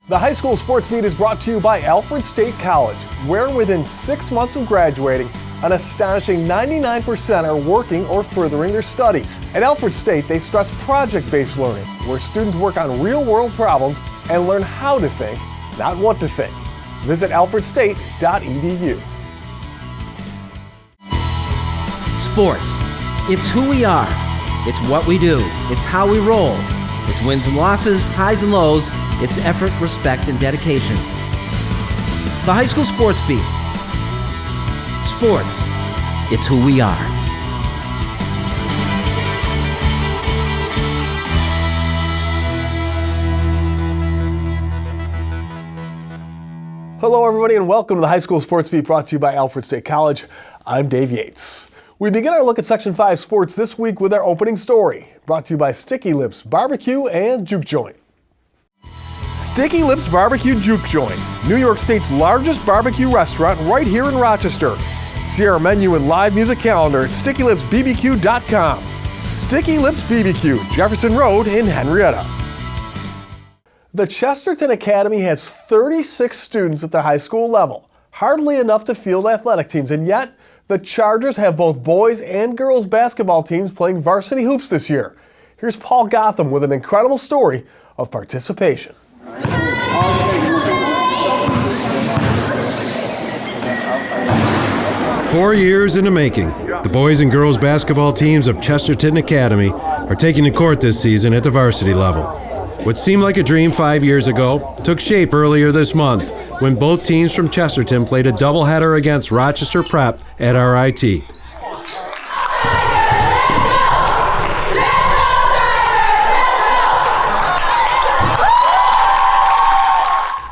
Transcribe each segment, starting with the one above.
The High School Sports Beat is brought to you by Alfred State College, where within 6 months of graduating, an astonishing 99% are working or furthering their studies. At Alfred State, they stress project-based learning, where students work on real-world problems and learn how to think, not what to think. Visit alfredstate.edu. Sports. It's who we are. It's what we do. It's how we roll. It's wins and losses, highs and lows. It's effort, respect, and dedication. The High School Sports Beat. Sports. It's who we are. Hello, everybody, and welcome to the High School Sports Beat brought to you by Alfred State College. I'm Dave Yates. We begin our look at Section 5 sports this week with our opening story, brought to you by Sticky Lips Barbecue and Juke Joint. Sticky Lips Barbecue Juke Joint, New York State's largest barbecue restaurant right here in Rochester. See our menu and live music calendar at StickyLipsBBQ.com. Sticky Lips BBQ, Jefferson Road in Henrietta. The Chesterton Academy has 36 students at the high school level, hardly enough to field athletic teams, and yet the Chargers have both boys and girls basketball teams playing varsity hoops this year. Here's Paul Gotham with an incredible story of participation. 4 years in the making, the boys and girls basketball teams of Chesterton Academy are taking the court this season at the varsity level. What seemed like a dream 5 years ago took shape earlier this month when both teams from Chesterton played a doubleheader against Rochester Prep at RIT.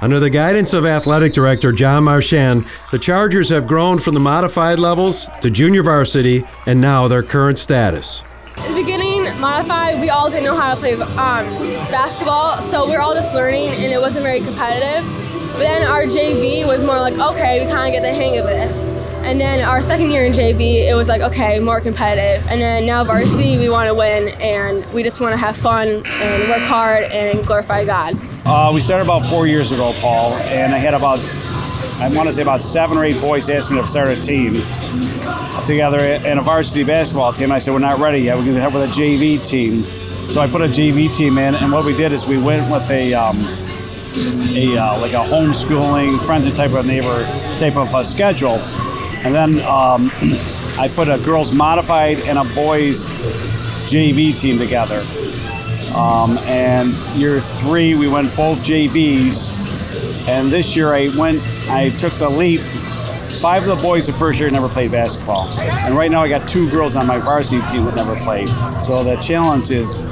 Under the guidance of Athletic Director John Marchand, the Chargers have grown from the modified levels to junior varsity and now their current status. In the beginning, modified, we all didn't know how to play basketball, so we were all just learning and it wasn't very competitive. But then our JV was more like, okay, we kind of get the hang of this. And then our second year in JV, it was like, okay, more competitive. And then now varsity, we want to win and we just want to have fun and work hard and glorify God. We started about 4 years ago, Paul, and I had about 7 or 8 boys ask me to start a team together in a varsity basketball team. I said, we're not ready yet. We're going to have with a JV team. So I put a JV team in, and what we did is we went with a homeschooling, friends and type of schedule. And then I put a girls modified and a boys JV team together. And year 3, we went both JVs. And this year I took the leap. 5 of the boys the first year never played basketball. And right now I got 2 girls on my varsity team that never played. So the challenge is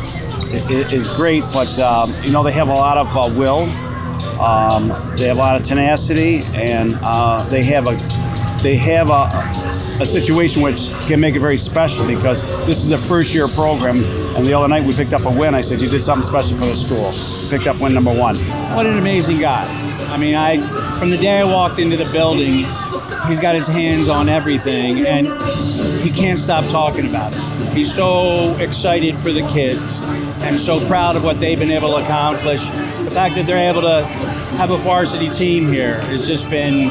great, but they have a lot of will. They have a lot of tenacity, and they have a situation which can make it very special because this is a first-year program. And the other night we picked up a win. I said, you did something special for the school. Picked up win number 1. What an amazing guy. I mean, from the day I walked into the building, he's got his hands on everything, and he can't stop talking about it. He's so excited for the kids and so proud of what they've been able to accomplish. The fact that they're able to have a varsity team here has just been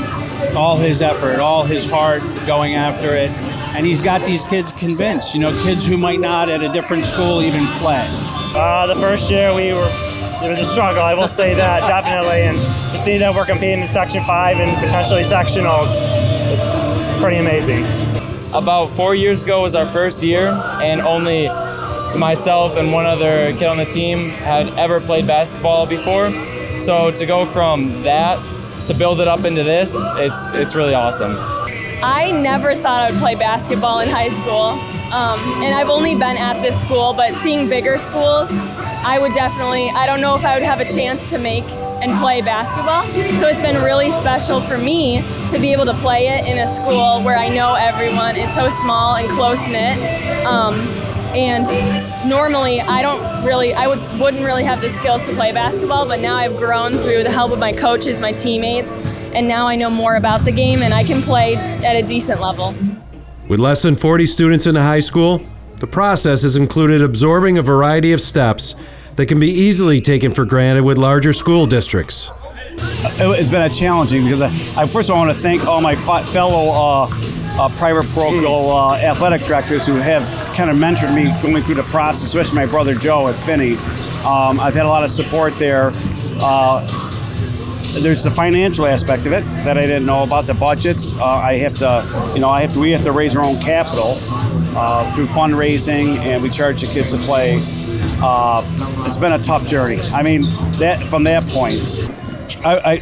all his effort, all his heart going after it. And he's got these kids convinced, kids who might not at a different school even play. The first year it was a struggle, I will say that, definitely. And to see that we're competing in Section 5 and potentially sectionals, it's pretty amazing. About 4 years ago was our first year, and only myself and one other kid on the team had ever played basketball before. So to go from that to build it up into this, it's really awesome. I never thought I would play basketball in high school, and I've only been at this school, but seeing bigger schools, I don't know if I would have a chance to make and play basketball. So it's been really special for me to be able to play it in a school where I know everyone. It's so small and close-knit. And normally wouldn't really have the skills to play basketball, but now I've grown through the help of my coaches, my teammates, and now I know more about the game and I can play at a decent level. With less than 40 students in the high school, the process has included absorbing a variety of steps that can be easily taken for granted with larger school districts. It's been a challenging because I first of all want to thank all my fellow private parochial athletic directors who have kind of mentored me going through the process, especially my brother Joe at Finney. I've had a lot of support there. There's the financial aspect of it that I didn't know about, the budgets. We have to raise our own capital through fundraising, and we charge the kids to play. It's been a tough journey. I mean, from that point,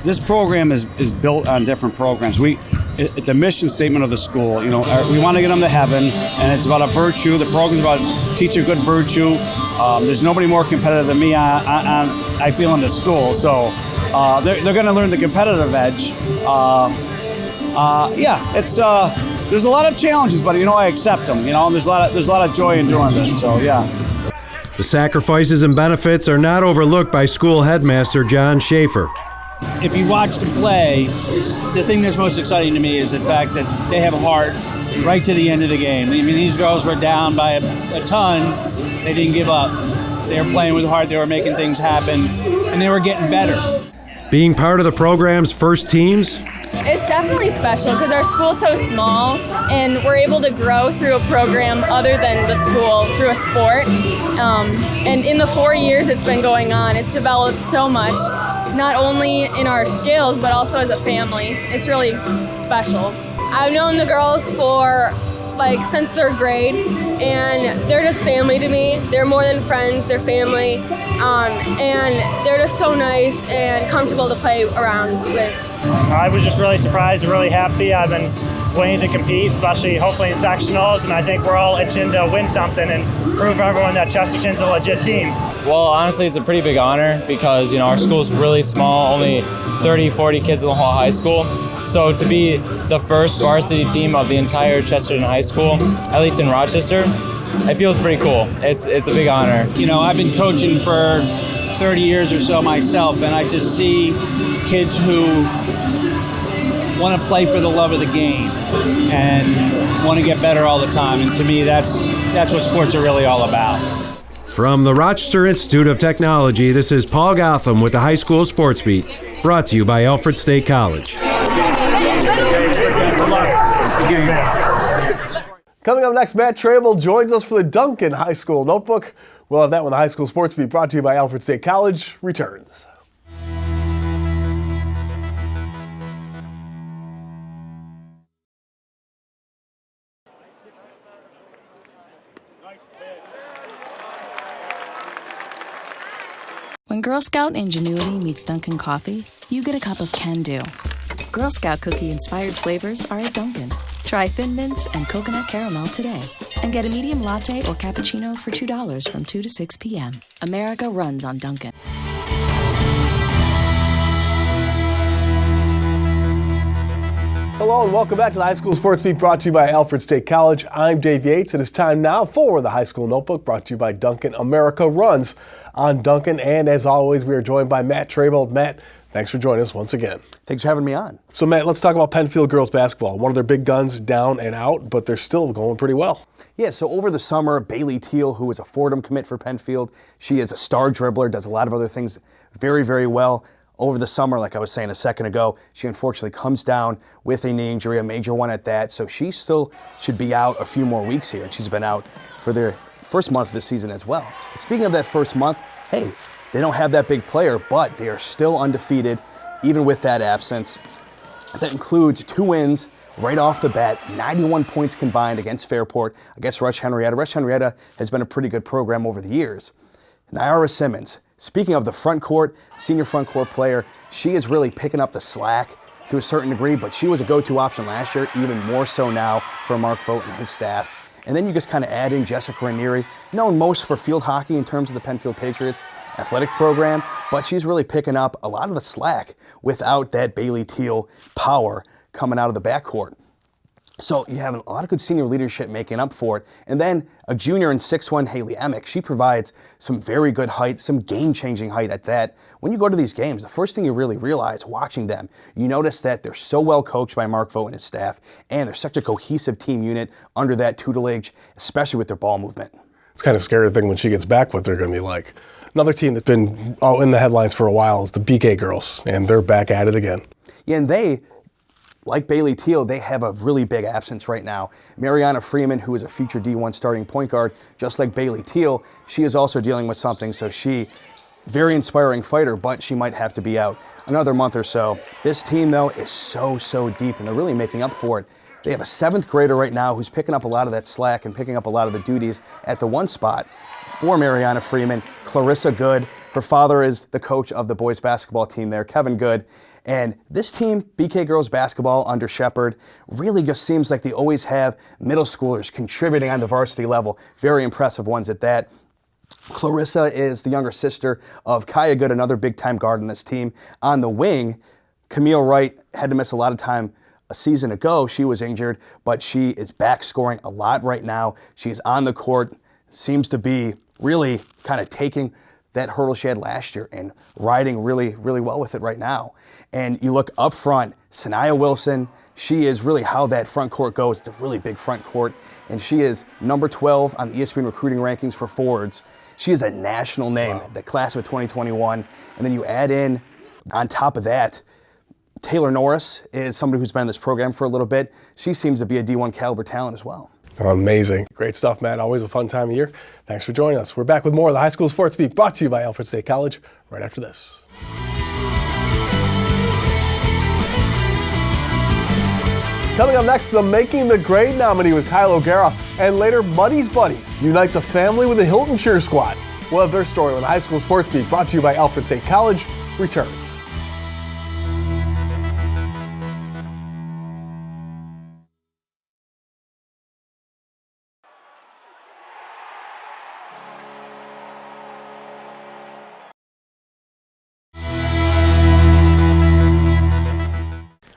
this program is built on different programs. The mission statement of the school, we want to get them to heaven, and it's about a virtue. The program's about teaching good virtue. There's nobody more competitive than me I feel in the school, so they're going to learn the competitive edge. There's a lot of challenges, but I accept them. And there's a lot of joy in doing this. So yeah. The sacrifices and benefits are not overlooked by school headmaster John Schaefer. If you watch them play, the thing that's most exciting to me is the fact that they have heart right to the end of the game. I mean, these girls were down by a ton. They didn't give up. They were playing with heart. They were making things happen, and they were getting better. Being part of the program's first teams? It's definitely special because our school's so small and we're able to grow through a program other than the school, through a sport. And in the 4 years it's been going on, it's developed so much, not only in our skills but also as a family. It's really special. I've known the girls for since third grade, and they're just family to me. They're more than friends, they're family, and they're just so nice and comfortable to play around with. I was just really surprised and really happy. I've been waiting to compete, especially hopefully in sectionals, and I think we're all itching to win something and prove everyone that Chesterton's a legit team. Well, honestly, it's a pretty big honor because, our school's really small, only 30, 40 kids in the whole high school. So to be the first varsity team of the entire Chesterton High School, at least in Rochester, it feels pretty cool. It's a big honor. I've been coaching for 30 years or so myself, and I just see kids who want to play for the love of the game and want to get better all the time. And to me, that's what sports are really all about. From the Rochester Institute of Technology, this is Paul Gotham with the High School Sports Beat, brought to you by Alfred State College. Coming up next, Matt Trabold joins us for the Dunkin High School Notebook. We'll have that when the High School Sports Beat, brought to you by Alfred State College, returns. When Girl Scout ingenuity meets Dunkin' coffee, you get a cup of can-do. Girl Scout cookie-inspired flavors are at Dunkin'. Try Thin Mints and Coconut Caramel today. And get a medium latte or cappuccino for $2 from 2 to 6 p.m. America runs on Dunkin'. Hello and welcome back to the High School Sports Beat, brought to you by Alfred State College. I'm Dave Yates. It is time now for the High School Notebook, brought to you by Dunkin'. America runs on Dunkin'. And as always, we are joined by Matt Trabold. Matt, thanks for joining us once again. Thanks for having me on. So Matt, let's talk about Penfield girls basketball. One of their big guns down and out, but they're still going pretty well. Yeah, so over the summer, Bailey Teal, who is a Fordham commit for Penfield, she is a star dribbler, does a lot of other things very, very well. Over the summer, like I was saying a second ago, she unfortunately comes down with a knee injury, a major one at that, so she still should be out a few more weeks here, and she's been out for their first month of the season as well. But speaking of that first month, hey, they don't have that big player, but they are still undefeated, even with that absence. That includes 2 wins right off the bat, 91 points combined against Fairport, against Rush Henrietta. Rush Henrietta has been a pretty good program over the years. Nyara Simmons, speaking of the front court, senior front court player, she is really picking up the slack to a certain degree, but she was a go-to option last year, even more so now for Mark Vogt and his staff. And then you just kind of add in Jessica Ranieri, known most for field hockey in terms of the Penfield Patriots athletic program, but she's really picking up a lot of the slack without that Bailey Teal power coming out of the backcourt. So you have a lot of good senior leadership making up for it. And then a junior in 6'1", Haley Emick, she provides some very good height, some game-changing height at that. When you go to these games, the first thing you really realize watching them, you notice that they're so well coached by Mark Vogt and his staff, and they're such a cohesive team unit under that tutelage, especially with their ball movement. It's kind of scary to think when she gets back what they're going to be like. Another team that's been in the headlines for a while is the BK girls, and they're back at it again. Yeah, and they, like Bailey Teal, they have a really big absence right now. Mariana Freeman, who is a future D1 starting point guard, just like Bailey Teal, she is also dealing with something, so she, very inspiring fighter, but she might have to be out another month or so. This team, though, is so deep, and they're really making up for it. They have a 7th grader right now who's picking up a lot of that slack and picking up a lot of the duties at the 1 spot for Mariana Freeman. Clarissa Good, her father is the coach of the boys basketball team there, Kevin Good. And this team, BK girls basketball under Shepherd, really just seems like they always have middle schoolers contributing on the varsity level. Very impressive ones at that. Clarissa is the younger sister of Kaya Good, another big-time guard on this team. On the wing, Camille Wright had to miss a lot of time a season ago. She was injured, but she is back scoring a lot right now. She's on the court, seems to be really kind of taking that hurdle she had last year and riding really well with it right now. And you look up front, Sanaya Wilson, she is really how that front court goes. It's a really big front court, and she is number 12 on the ESPN recruiting rankings for forwards. She is a national name, the class of 2021. And then you add in, on top of that, Taylor Norris is somebody who's been in this program for a little bit. She seems to be a D1 caliber talent as well. Amazing. Great stuff, Matt. Always a fun time of year. Thanks for joining us. We're back with more of the High School Sports Beat, brought to you by Alfred State College, right after this. Coming up next, the Making the Grade nominee with Kyle O'Gara, and later, Muddies Buddies unites a family with a Hilton cheer squad. We'll have their story when the High School Sports Beat, brought to you by Alfred State College, returns.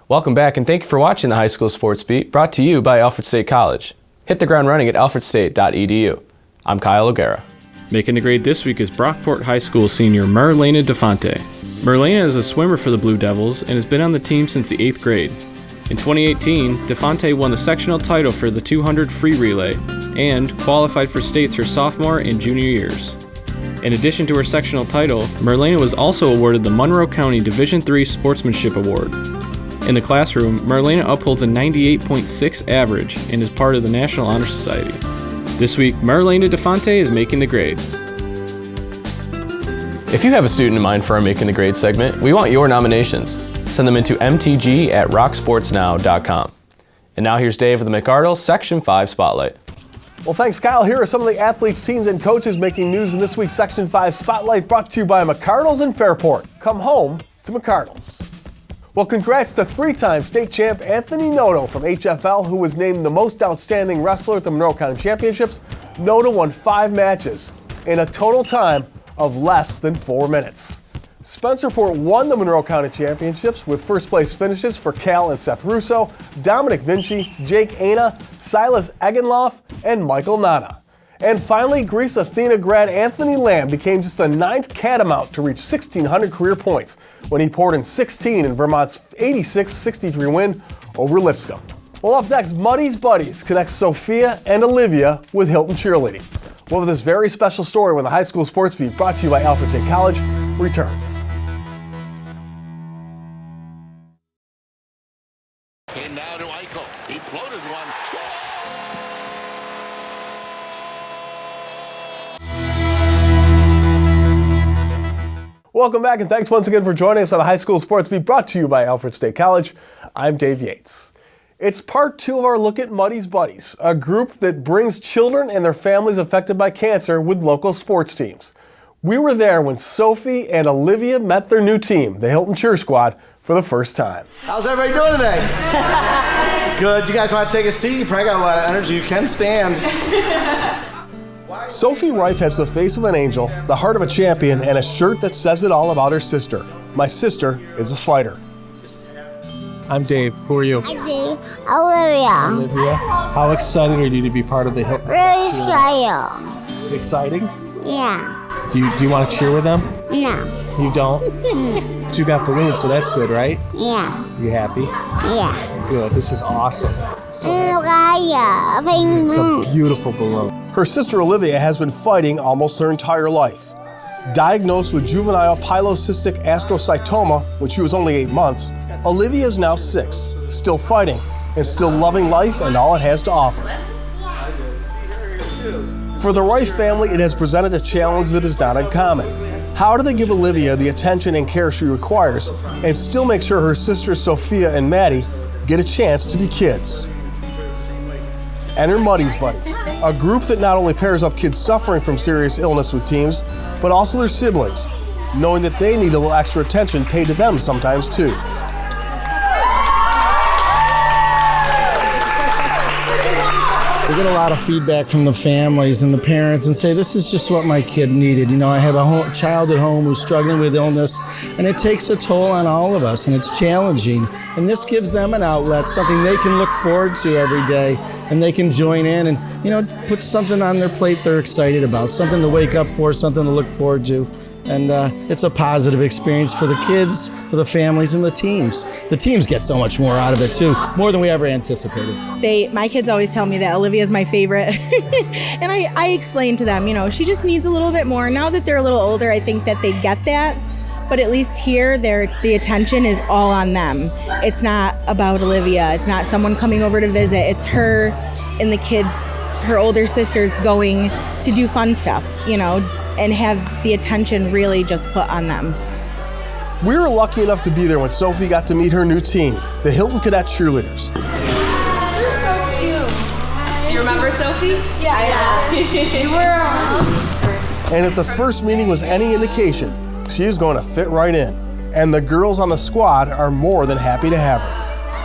Welcome back, and thank you for watching the High School Sports Beat, brought to you by Alfred State College. Hit the ground running at alfredstate.edu. I'm Kyle O'Gara. Making the grade this week is Brockport High School senior Marlena DeFonte. Marlena is a swimmer for the Blue Devils and has been on the team since the 8th grade. In 2018, DeFonte won the sectional title for the 200 free relay and qualified for states her sophomore and junior years. In addition to her sectional title, Marlena was also awarded the Monroe County Division III Sportsmanship Award. In the classroom, Marlena upholds a 98.6 average and is part of the National Honor Society. This week, Marlena DeFonte is making the grade. If you have a student in mind for our Making the Grade segment, we want your nominations. Send them into mtg@rocksportsnow.com. And now here's Dave of the McArdle Section 5 Spotlight. Well, thanks, Kyle. Here are some of the athletes, teams, and coaches making news in this week's Section 5 Spotlight, brought to you by McArdle's in Fairport. Come home to McArdle's. Well, congrats to 3-time state champ Anthony Noto from HFL, who was named the most outstanding wrestler at the Monroe County Championships. Noto won 5 matches in a total time of less than 4 minutes. Spencerport won the Monroe County Championships with first place finishes for Cal and Seth Russo, Dominic Vinci, Jake Aina, Silas Egenloff, and Michael Nana. And finally, Greece Athena grad Anthony Lamb became just the 9th catamount to reach 1,600 career points when he poured in 16 in Vermont's 86-63 win over Lipscomb. Well, up next, Muddies Buddies connects Sophia and Allivea with Hilton cheerleading. Well, with this very special story when the High School Sports Beat, brought to you by Alfred State College, returns. And now to Eichel. He floated one. Score! Welcome back, and thanks once again for joining us on the High School Sports Beat, brought to you by Alfred State College. I'm Dave Yates. It's part 2 of our look at Muddies Buddies, a group that brings children and their families affected by cancer with local sports teams. We were there when Sophie and Allivea met their new team, the Hilton Cheer Squad, for the first time. How's everybody doing today? Good. You guys want to take a seat? You probably got a lot of energy. You can stand. Sophie Reif has the face of an angel, the heart of a champion, and a shirt that says it all about her sister. My sister is a fighter. I'm Dave. Who are you? I'm Dave. Allivea. Allivea. How excited are you to be part of the Hilton? Really excited. Is it exciting? Yeah. Do you want to cheer with them? No. You don't? But you got balloons, so that's good, right? Yeah. You happy? Yeah. Good. This is awesome. It's a beautiful balloon. Her sister Allivea has been fighting almost her entire life. Diagnosed with juvenile pilocystic astrocytoma when she was only 8 months, Allivea is now 6, still fighting and still loving life and all it has to offer. For the Rife family, it has presented a challenge that is not uncommon. How do they give Allivea the attention and care she requires and still make sure her sisters Sophia and Maddie get a chance to be kids? Enter Muddies Buddies, a group that not only pairs up kids suffering from serious illness with teams, but also their siblings, knowing that they need a little extra attention paid to them sometimes too. I get a lot of feedback from the families and the parents and say, this is just what my kid needed. You know, I have a child at home who's struggling with illness, and it takes a toll on all of us, and it's challenging. And this gives them an outlet, something they can look forward to every day, and they can join in and, you know, put something on their plate they're excited about, something to wake up for, something to look forward to. And it's a positive experience for the kids, for the families, and the teams. The teams get so much more out of it too, more than we ever anticipated. My kids always tell me that Allivea is my favorite. And I explain to them, you know, she just needs a little bit more. Now that they're a little older, I think that they get that. But at least here, the attention is all on them. It's not about Allivea. It's not someone coming over to visit. It's her and the kids, her older sisters, going to do fun stuff, you know, and have the attention really just put on them. We were lucky enough to be there when Sophie got to meet her new team, the Hilton Cadet Cheerleaders. They're so cute. Do you remember Sophie? Yeah. Yes. You were And if the first meeting was any indication, she is going to fit right in. And the girls on the squad are more than happy to have her.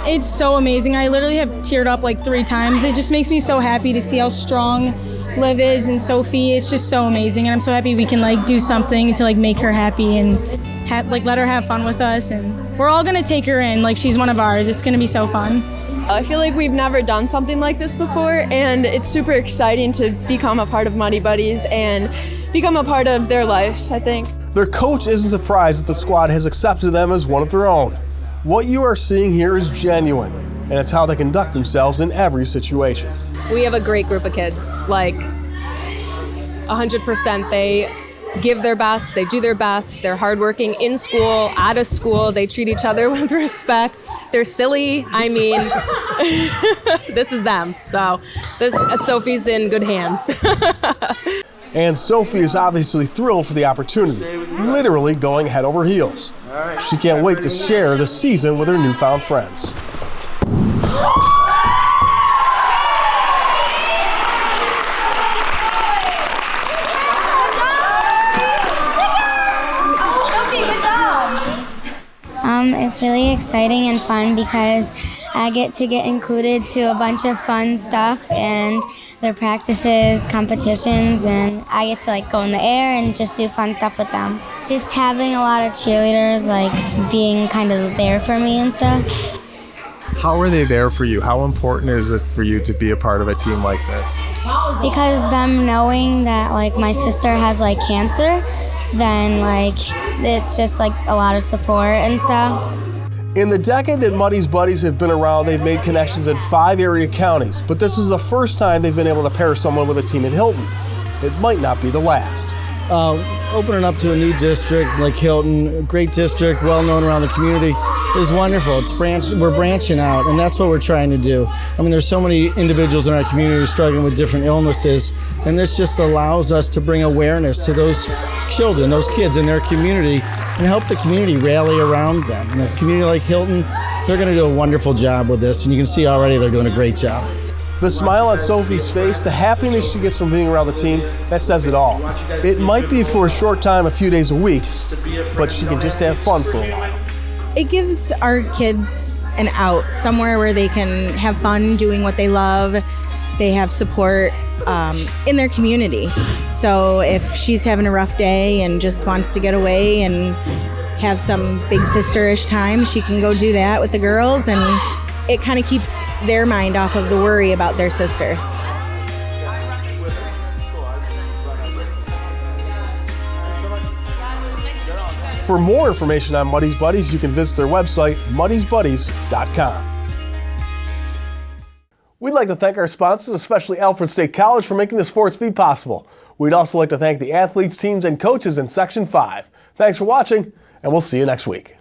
It's so amazing. I literally have teared up like 3 times. It just makes me so happy to see how strong Liv is and Sophie. It's just so amazing, and I'm so happy we can like do something to like make her happy and let her have fun with us. And we're all gonna take her in like she's one of ours. It's gonna be so fun. I feel like we've never done something like this before, and it's super exciting to become a part of Muddies Buddies and become a part of their lives, I think. Their coach isn't surprised that the squad has accepted them as one of their own. What you are seeing here is genuine, and it's how they conduct themselves in every situation. We have a great group of kids, like 100%. They give their best, they do their best, they're hardworking in school, out of school, they treat each other with respect, they're silly, I mean, this is them. So Sophie's in good hands. And Sophie is obviously thrilled for the opportunity, literally going head over heels. She can't wait to share the season with her newfound friends. It's really exciting and fun because I get to get included to a bunch of fun stuff and their practices, competitions, and I get to like go in the air and just do fun stuff with them. Just having a lot of cheerleaders like being kind of there for me and stuff. How are they there for you? How important is it for you to be a part of a team like this? Because them knowing that like my sister has like cancer, then like it's just like a lot of support and stuff. In the decade that Muddies Buddies have been around, they've made connections in 5 area counties, but this is the first time they've been able to pair someone with a team in Hilton. It might not be the last. Opening up to a new district like Hilton, a great district, well known around the community, is wonderful. We're branching out, and that's what we're trying to do. I mean, there's so many individuals in our community who are struggling with different illnesses, and this just allows us to bring awareness to those children, those kids in their community, and help the community rally around them. In a community like Hilton, they're going to do a wonderful job with this, and you can see already they're doing a great job. The smile on Sophie's face, the happiness she gets from being around the team, that says it all. It might be for a short time, a few days a week, but she can just have fun for a while. It gives our kids an out, somewhere where they can have fun doing what they love. They have support in their community. So if she's having a rough day and just wants to get away and have some big sister-ish time, she can go do that with the girls, and it kind of keeps their mind off of the worry about their sister. For more information on Muddies Buddies, you can visit their website, muddiesbuddies.com. We'd like to thank our sponsors, especially Alfred State College, for making the Sports Beat possible. We'd also like to thank the athletes, teams, and coaches in Section 5. Thanks for watching, and we'll see you next week.